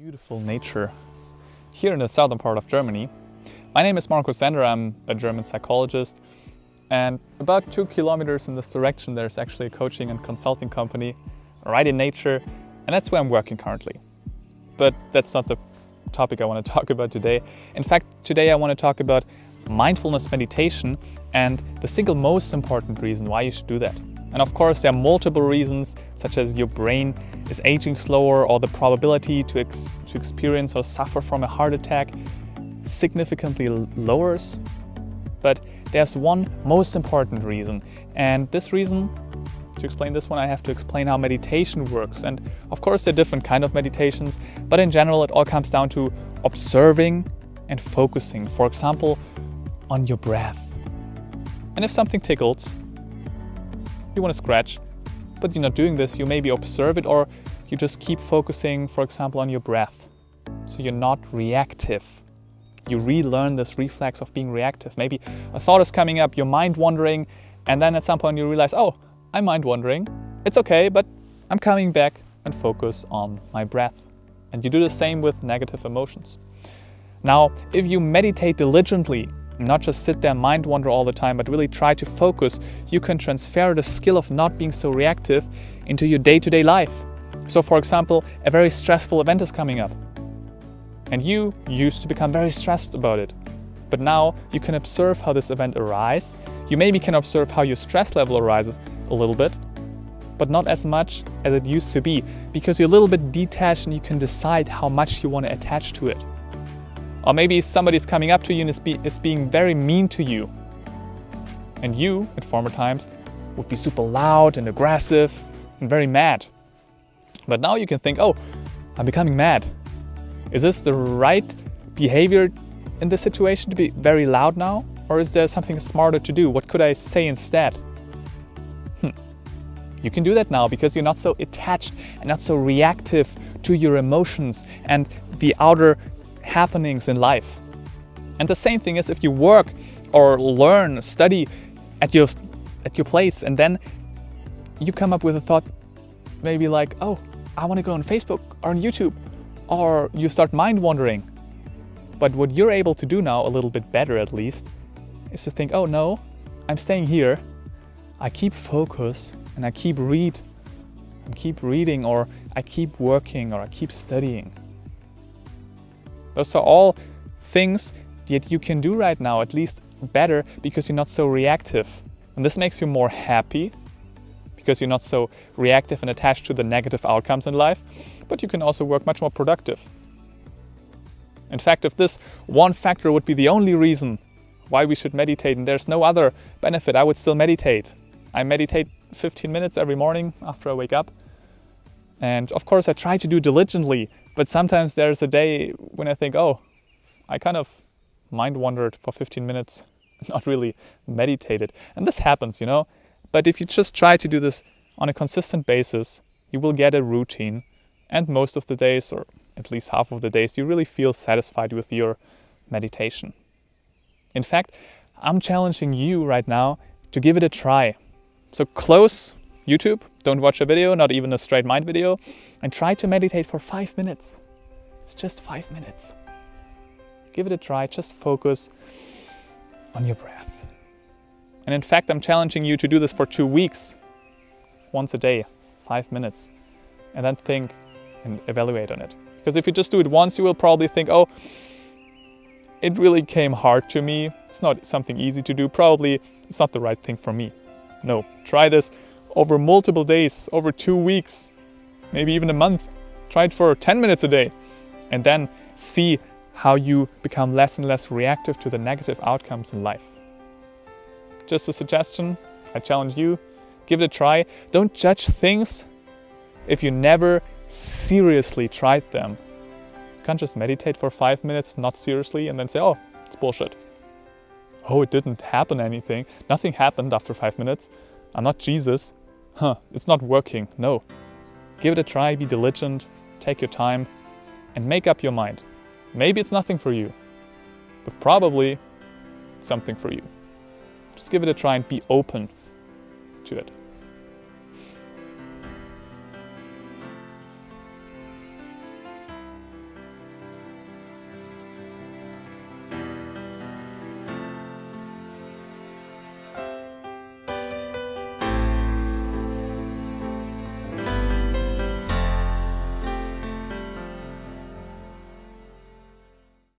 Beautiful nature here in the southern part of Germany. My name is Markus Sender. I'm a German psychologist, and about 2 kilometers in this direction there's actually a coaching and consulting company right in nature, and that's where I'm working currently. But that's not the topic I want to talk about today. In fact, today I want to talk about mindfulness meditation and the single most important reason why you should do that. And of course, there are multiple reasons, such as your brain is aging slower, or the probability to experience or suffer from a heart attack significantly lowers. But there's one most important reason. And this reason, to explain this one, I have to explain how meditation works. And of course, there are different kinds of meditations, but in general, it all comes down to observing and focusing, for example, on your breath. And if something tickles, you want to scratch, but you're not doing this, you maybe observe it, or you just keep focusing, for example, on your breath. So you're not reactive. You relearn this reflex of being reactive. Maybe a thought is coming up, your mind wandering, and then at some point you realize, oh, I'm mind wandering. It's okay, but I'm coming back and focus on my breath. And you do the same with negative emotions. Now, if you meditate diligently, not just sit there and mind wander all the time, but really try to focus, you can transfer the skill of not being so reactive into your day-to-day life. So for example, a very stressful event is coming up, and you used to become very stressed about it. But now you can observe how this event arises. You maybe can observe how your stress level arises a little bit, but not as much as it used to be, because you're a little bit detached and you can decide how much you want to attach to it. Or maybe somebody's coming up to you and is being very mean to you. And you, in former times, would be super loud and aggressive and very mad. But now you can think, oh, I'm becoming mad. Is this the right behavior in this situation, to be very loud now? Or is there something smarter to do? What could I say instead? You can do that now because you're not so attached and not so reactive to your emotions and the outer happenings in life. And the same thing is if you work or learn, study at your place, and then you come up with a thought maybe like, oh, I want to go on Facebook or on YouTube, or you start mind wandering. But what you're able to do now, a little bit better at least, is to think, oh no, I'm staying here, I keep focus, and I keep reading, or I keep working, or I keep studying. Those are all things that you can do right now, at least better, because you're not so reactive. And this makes you more happy, because you're not so reactive and attached to the negative outcomes in life, but you can also work much more productive. In fact, if this one factor would be the only reason why we should meditate, and there's no other benefit, I would still meditate. I meditate 15 minutes every morning after I wake up. And of course, I try to do diligently, but sometimes there's a day when I think, oh, I kind of mind wandered for 15 minutes, not really meditated. And this happens, But if you just try to do this on a consistent basis, you will get a routine. And most of the days, or at least half of the days, you really feel satisfied with your meditation. In fact, I'm challenging you right now to give it a try. So close YouTube, don't watch a video, not even a straight mind video, and try to meditate for 5 minutes. It's just 5 minutes. Give it a try, just focus on your breath. And in fact, I'm challenging you to do this for 2 weeks, once a day, 5 minutes, and then think and evaluate on it. Because if you just do it once, you will probably think, oh, it really came hard to me. It's not something easy to do. Probably it's not the right thing for me. No, try this over multiple days, over 2 weeks, maybe even a month. Try it for 10 minutes a day, and then see how you become less and less reactive to the negative outcomes in life. Just a suggestion, I challenge you, give it a try. Don't judge things if you never seriously tried them. You can't just meditate for 5 minutes, not seriously, and then say, oh, it's bullshit. Oh, it didn't happen anything. Nothing happened after 5 minutes. I'm not Jesus. It's not working. No. Give it a try, be diligent, take your time, and make up your mind. Maybe it's nothing for you, but probably it's something for you. Just give it a try and be open to it.